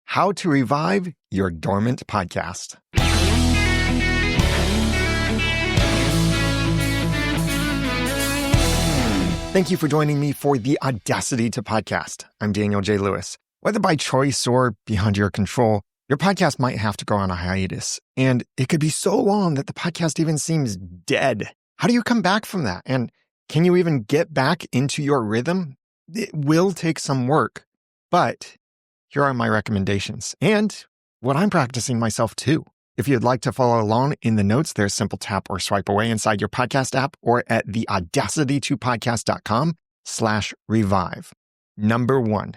How to Revive Your Dormant Podcast. Thank you for joining me for the Audacity to Podcast. I'm Daniel J. Lewis. Whether by choice or beyond your control, your podcast might have to go on a hiatus, and it could be so long that the podcast even seems dead. How do you come back from that? And can you even get back into your rhythm? It will take some work, but here are my recommendations and what I'm practicing myself too. If you'd like to follow along in the notes, there's a simple tap or swipe away inside your podcast app or at the audacity2podcast.com/revive. Number 1,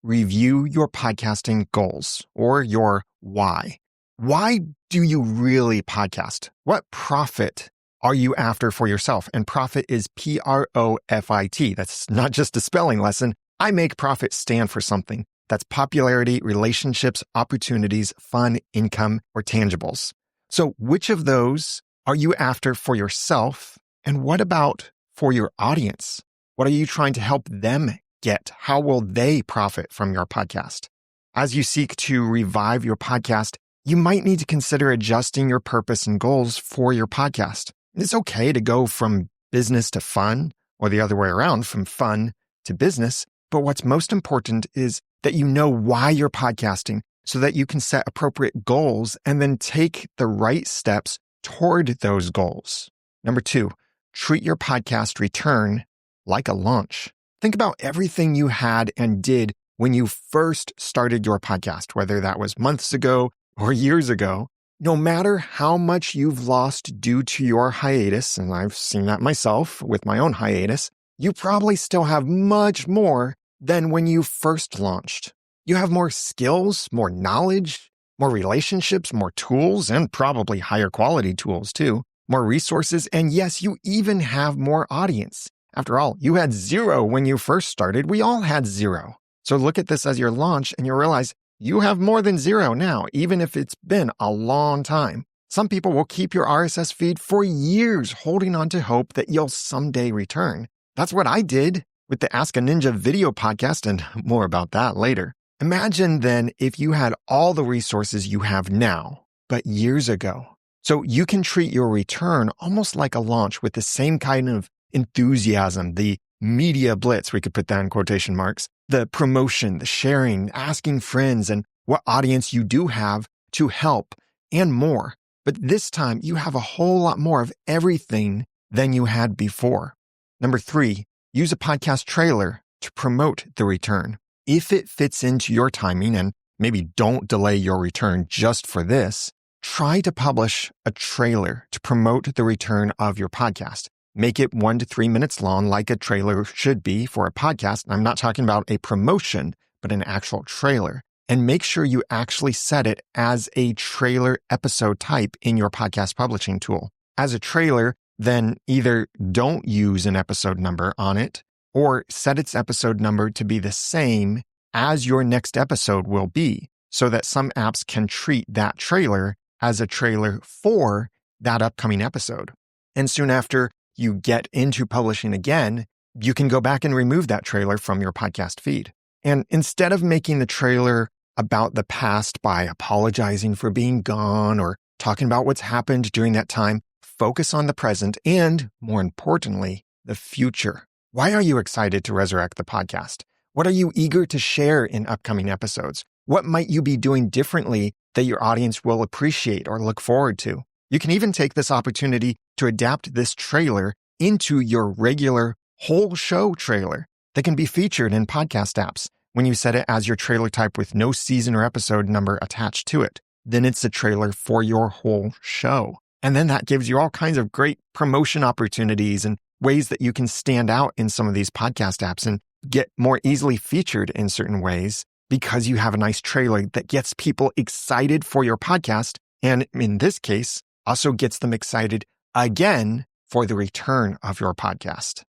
review your podcasting goals or your why. Why do you really podcast? What profit are you after for yourself? And profit is P.R.O.F.I.T. That's not just a spelling lesson. I make profit stand for something. That's popularity, relationships, opportunities, fun, income, or tangibles. So which of those are you after for yourself? And what about for your audience? What are you trying to help them get? How will they profit from your podcast? As you seek to revive your podcast, you might need to consider adjusting your purpose and goals for your podcast. It's okay to go from business to fun, or the other way around, from fun to business. But what's most important is that you know why you're podcasting so that you can set appropriate goals and then take the right steps toward those goals. Number 2, treat your podcast return like a launch. Think about everything you had and did when you first started your podcast, whether that was months ago or years ago. No matter how much you've lost due to your hiatus, and I've seen that myself with my own hiatus, you probably still have much more than when you first launched. You have more skills, more knowledge, more relationships, more tools, and probably higher quality tools too, more resources, and yes, you even have more audience. After all, you had 0 when you first started. We all had 0. So look at this as your launch and you realize you have more than 0 now, even if it's been a long time. Some people will keep your RSS feed for years, holding on to hope that you'll someday return. That's what I did with the Ask a Ninja video podcast, and more about that later. Imagine then if you had all the resources you have now, but years ago. So you can treat your return almost like a launch with the same kind of enthusiasm, the media blitz, we could put that in quotation marks, the promotion, the sharing, asking friends, and what audience you do have to help, and more. But this time you have a whole lot more of everything than you had before. Number 3, use a podcast trailer to promote the return. If it fits into your timing, and maybe don't delay your return just for this, try to publish a trailer to promote the return of your podcast. Make it 1 to 3 minutes long like a trailer should be for a podcast. I'm not talking about a promotion, but an actual trailer. And make sure you actually set it as a trailer episode type in your podcast publishing tool. As a trailer, then either don't use an episode number on it or set its episode number to be the same as your next episode will be, so that some apps can treat that trailer as a trailer for that upcoming episode. And soon after you get into publishing again, you can go back and remove that trailer from your podcast feed. And instead of making the trailer about the past by apologizing for being gone or talking about what's happened during that time, focus on the present and, more importantly, the future. Why are you excited to resurrect the podcast? What are you eager to share in upcoming episodes? What might you be doing differently that your audience will appreciate or look forward to? You can even take this opportunity to adapt this trailer into your regular whole show trailer that can be featured in podcast apps. When you set it as your trailer type with no season or episode number attached to it, then it's a trailer for your whole show. And then that gives you all kinds of great promotion opportunities and ways that you can stand out in some of these podcast apps and get more easily featured in certain ways because you have a nice trailer that gets people excited for your podcast. And in this case, also gets them excited again for the return of your podcast.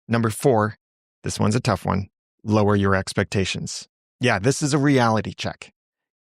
Number 4, this one's a tough one. Lower your expectations. Yeah, this is a reality check.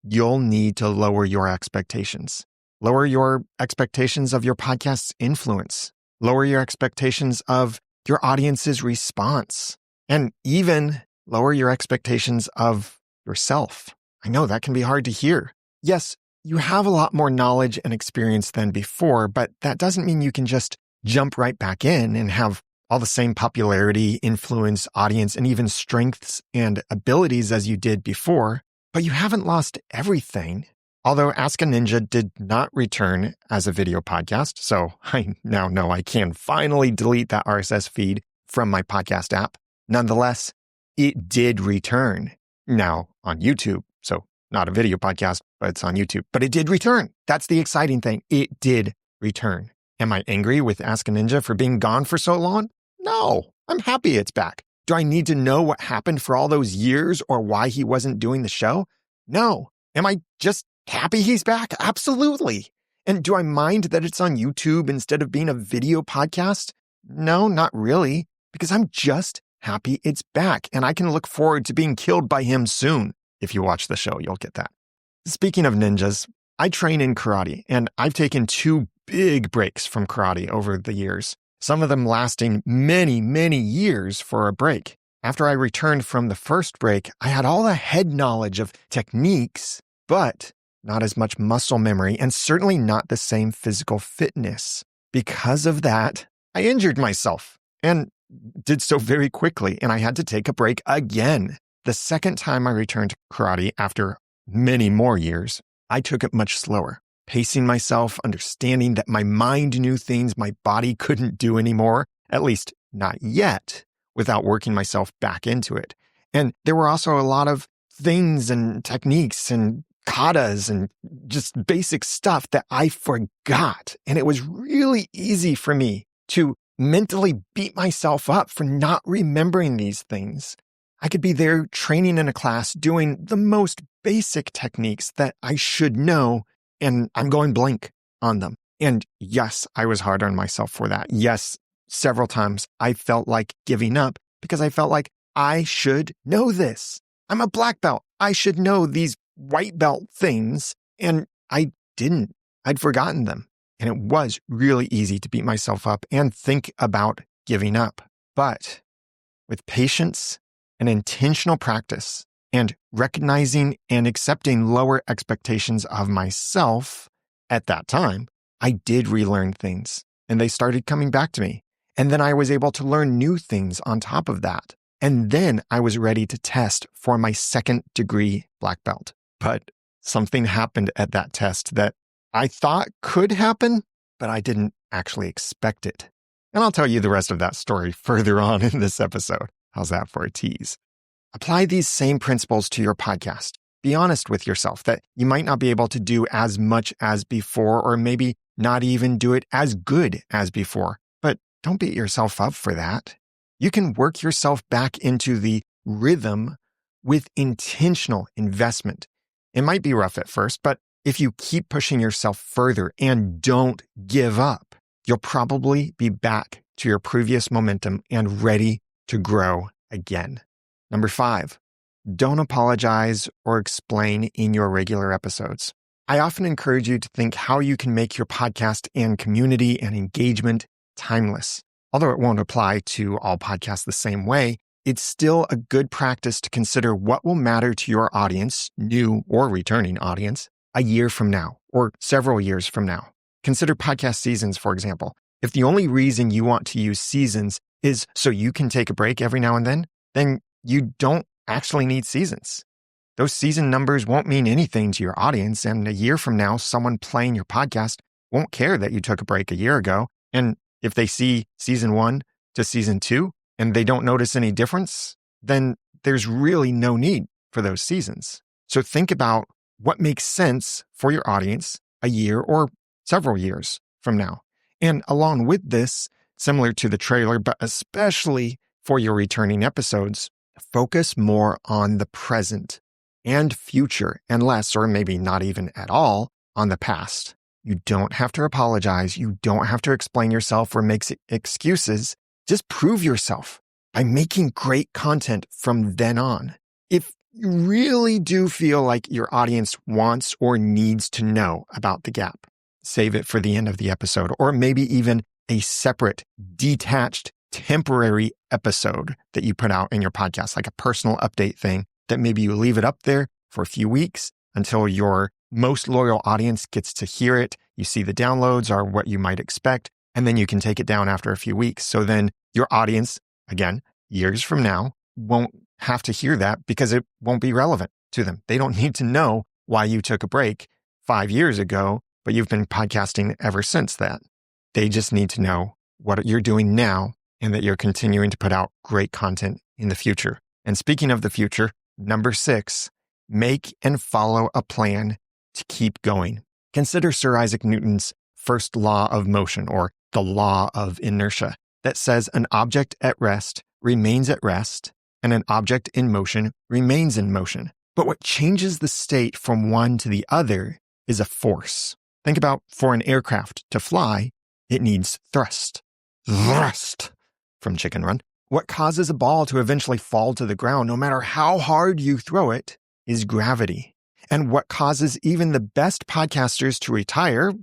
You'll need to lower your expectations. Lower your expectations of your podcast's influence. Lower your expectations of your audience's response. And even lower your expectations of yourself. I know that can be hard to hear. Yes, you have a lot more knowledge and experience than before, but that doesn't mean you can just jump right back in and have all the same popularity, influence, audience, and even strengths and abilities as you did before, but you haven't lost everything. Although Ask a Ninja did not return as a video podcast, so I now know I can finally delete that RSS feed from my podcast app. Nonetheless, it did return. Now on YouTube, so not a video podcast, but it's on YouTube. But it did return. That's the exciting thing. It did return. Am I angry with Ask a Ninja for being gone for so long? No, I'm happy it's back. Do I need to know what happened for all those years or why he wasn't doing the show? No. Am I just happy he's back? Absolutely. And do I mind that it's on YouTube instead of being a video podcast? No, not really, because I'm just happy it's back and I can look forward to being killed by him soon. If you watch the show, you'll get that. Speaking of ninjas, I train in karate and I've taken 2 big breaks from karate over the years, some of them lasting many, many years for a break. After I returned from the first break, I had all the head knowledge of techniques, but not as much muscle memory and certainly not the same physical fitness. Because of that, I injured myself and did so very quickly, and I had to take a break again. The second time I returned to karate after many more years, I took it much slower, pacing myself, understanding that my mind knew things my body couldn't do anymore, at least not yet, without working myself back into it. And there were also a lot of things and techniques and katas and just basic stuff that I forgot. And it was really easy for me to mentally beat myself up for not remembering these things. I could be there training in a class doing the most basic techniques that I should know, and I'm going blank on them. And yes, I was hard on myself for that. Yes, several times I felt like giving up because I felt like I should know this. I'm a black belt. I should know these white belt things. And I didn't. I'd forgotten them. And it was really easy to beat myself up and think about giving up. But with patience and intentional practice and recognizing and accepting lower expectations of myself at that time, I did relearn things and they started coming back to me. And then I was able to learn new things on top of that. And then I was ready to test for my 2nd degree black belt. But something happened at that test that I thought could happen, but I didn't actually expect it. And I'll tell you the rest of that story further on in this episode. How's that for a tease? Apply these same principles to your podcast. Be honest with yourself that you might not be able to do as much as before, or maybe not even do it as good as before. But don't beat yourself up for that. You can work yourself back into the rhythm with intentional investment. It might be rough at first, but if you keep pushing yourself further and don't give up, you'll probably be back to your previous momentum and ready to grow again. Number 5, don't apologize or explain in your regular episodes. I often encourage you to think how you can make your podcast and community and engagement timeless. Although it won't apply to all podcasts the same way, it's still a good practice to consider what will matter to your audience, new or returning audience, a year from now or several years from now. Consider podcast seasons, for example. If the only reason you want to use seasons is so you can take a break every now and then you don't actually need seasons. Those season numbers won't mean anything to your audience, and a year from now, someone playing your podcast won't care that you took a break a year ago. And if they see season 1 to season 2 and they don't notice any difference, then there's really no need for those seasons. So think about what makes sense for your audience a year or several years from now. And along with this, similar to the trailer, but especially for your returning episodes, focus more on the present and future and less, or maybe not even at all, on the past. You don't have to apologize. You don't have to explain yourself or make excuses. Just prove yourself by making great content from then on. If you really do feel like your audience wants or needs to know about the gap, save it for the end of the episode, or maybe even a separate, detached, temporary episode that you put out in your podcast, like a personal update thing that maybe you leave it up there for a few weeks until your most loyal audience gets to hear it. You see the downloads are what you might expect, and then you can take it down after a few weeks. So then your audience, again, years from now, won't have to hear that because it won't be relevant to them. They don't need to know why you took a break 5 years ago, but you've been podcasting ever since that. They just need to know what you're doing now and that you're continuing to put out great content in the future. And speaking of the future, number 6, make and follow a plan to keep going. Consider Sir Isaac Newton's first law of motion, or the law of inertia, that says an object at rest remains at rest and an object in motion remains in motion. But what changes the state from one to the other is a force. Think about, for an aircraft to fly, it needs thrust. Thrust from Chicken Run. What causes a ball to eventually fall to the ground, no matter how hard you throw it, is gravity. And what causes even the best podcasters to retire,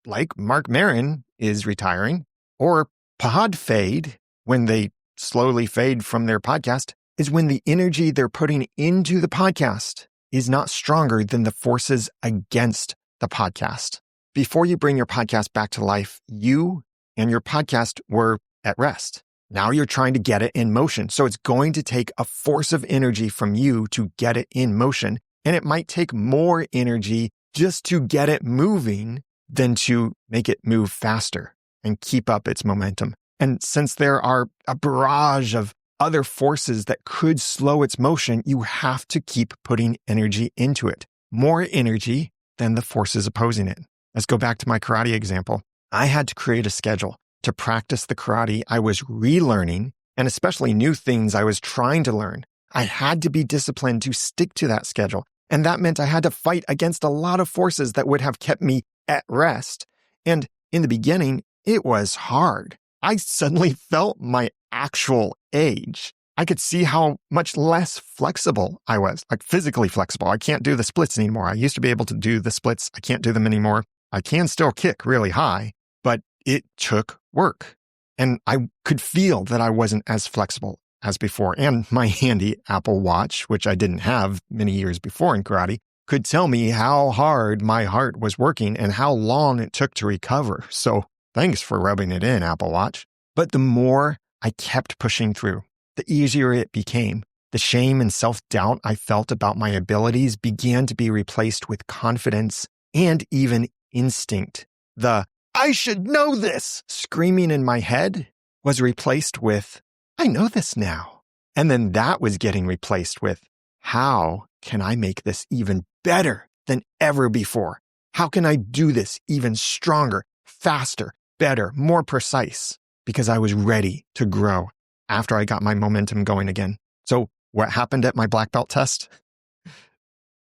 like Mark Maron is retiring, or pod fade when they slowly fade from their podcast, is when the energy they're putting into the podcast is not stronger than the forces against the podcast. Before you bring your podcast back to life, you and your podcast were at rest. Now you're trying to get it in motion. So it's going to take a force of energy from you to get it in motion. And it might take more energy just to get it moving than to make it move faster and keep up its momentum. And since there are a barrage of other forces that could slow its motion, you have to keep putting energy into it. More energy than the forces opposing it. Let's go back to my karate example. I had to create a schedule to practice the karate I was relearning, and especially new things I was trying to learn. I had to be disciplined to stick to that schedule. And that meant I had to fight against a lot of forces that would have kept me at rest. And in the beginning, it was hard. I suddenly felt my actual age. I could see how much less flexible I was, like physically flexible. I can't do the splits anymore. I used to be able to do the splits. I can't do them anymore. I can still kick really high, but it took work. And I could feel that I wasn't as flexible as before. And my handy Apple Watch, which I didn't have many years before in karate, could tell me how hard my heart was working and how long it took to recover. So thanks for rubbing it in, Apple Watch. But the more I kept pushing through, the easier it became. The shame and self-doubt I felt about my abilities began to be replaced with confidence and even instinct. The "I should know this" screaming in my head was replaced with "I know this now." And then that was getting replaced with "How can I make this even better than ever before? How can I do this even stronger, faster, better, more precise?" Because I was ready to grow after I got my momentum going again. So what happened at my black belt test?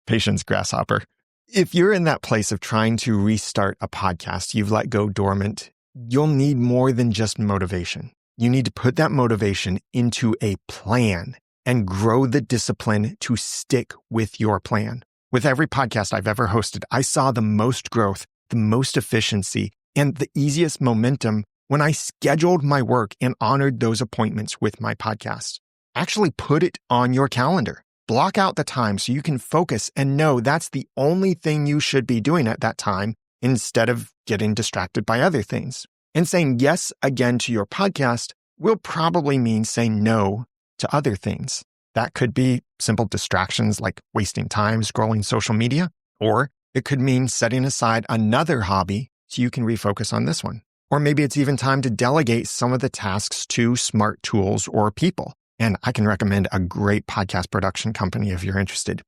Patience, grasshopper. If you're in that place of trying to restart a podcast you've let go dormant, you'll need more than just motivation. You need to put that motivation into a plan and grow the discipline to stick with your plan. With every podcast I've ever hosted, I saw the most growth, the most efficiency, and the easiest momentum when I scheduled my work and honored those appointments with my podcast. Actually put it on your calendar. Block out the time so you can focus and know that's the only thing you should be doing at that time instead of getting distracted by other things. And saying yes again to your podcast will probably mean saying no to other things. That could be simple distractions like wasting time scrolling social media, or it could mean setting aside another hobby so you can refocus on this one. Or maybe it's even time to delegate some of the tasks to smart tools or people. And I can recommend a great podcast production company if you're interested.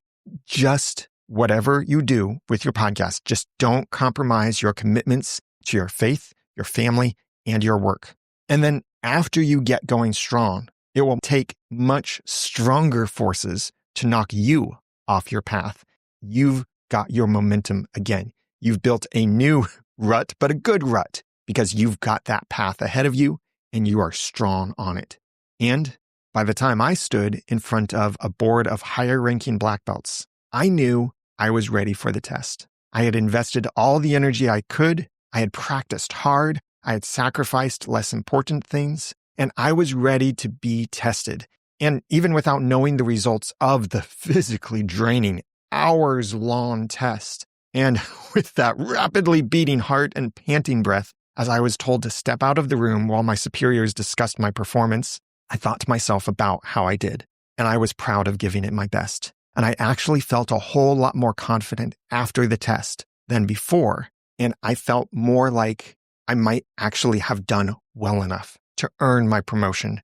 Just whatever you do with your podcast, just don't compromise your commitments to your faith, your family, and your work. And then after you get going strong, it will take much stronger forces to knock you off your path. You've got your momentum again. You've built a new rut, but a good rut, because you've got that path ahead of you and you are strong on it. And by the time I stood in front of a board of higher-ranking black belts, I knew I was ready for the test. I had invested all the energy I could. I had practiced hard. I had sacrificed less important things, and I was ready to be tested. And even without knowing the results of the physically draining hours-long test. And with that rapidly beating heart and panting breath, as I was told to step out of the room while my superiors discussed my performance, I thought to myself about how I did, and I was proud of giving it my best. And I actually felt a whole lot more confident after the test than before, and I felt more like I might actually have done well enough to earn my promotion.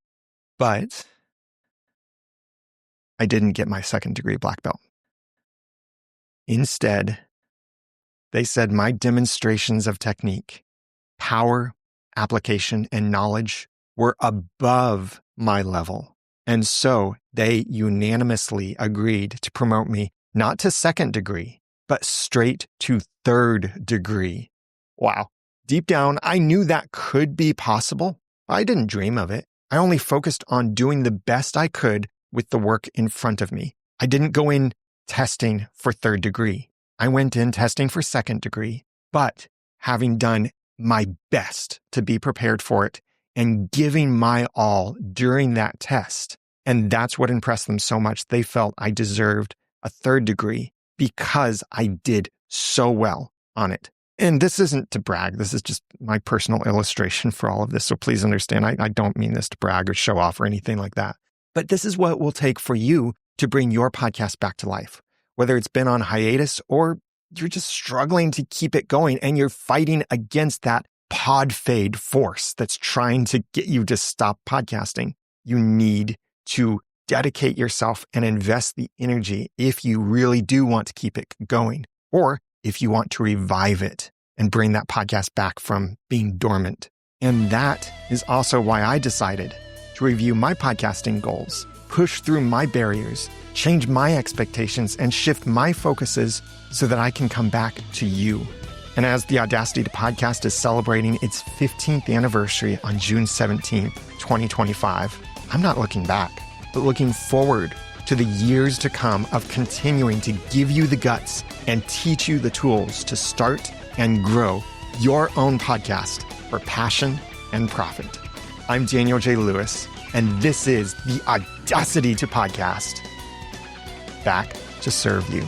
But I didn't get my second-degree black belt. Instead, they said my demonstrations of technique, power, application, and knowledge were above my level. And so they unanimously agreed to promote me not to second degree, but straight to third degree. Wow. Deep down, I knew that could be possible. I didn't dream of it. I only focused on doing the best I could with the work in front of me. I didn't go in testing for third degree. I went in testing for second degree, but having done my best to be prepared for it and giving my all during that test. And that's what impressed them so much. They felt I deserved a third degree because I did so well on it. And this isn't to brag. This is just my personal illustration for all of this. So please understand, I don't mean this to brag or show off or anything like that. But this is what it will take for you to bring your podcast back to life. Whether it's been on hiatus or you're just struggling to keep it going and you're fighting against that P.R.O.F.I.T force that's trying to get you to stop podcasting. You need to dedicate yourself and invest the energy if you really do want to keep it going, or if you want to revive it and bring that podcast back from being dormant. And that is also why I decided to review my podcasting goals, push through my barriers, change my expectations, and shift my focuses so that I can come back to you. And as the Audacity to Podcast is celebrating its 15th anniversary on June 17th, 2025, I'm not looking back, but looking forward to the years to come of continuing to give you the guts and teach you the tools to start and grow your own podcast for passion and profit. I'm Daniel J. Lewis, and this is the Audacity to Podcast. Back to serve you.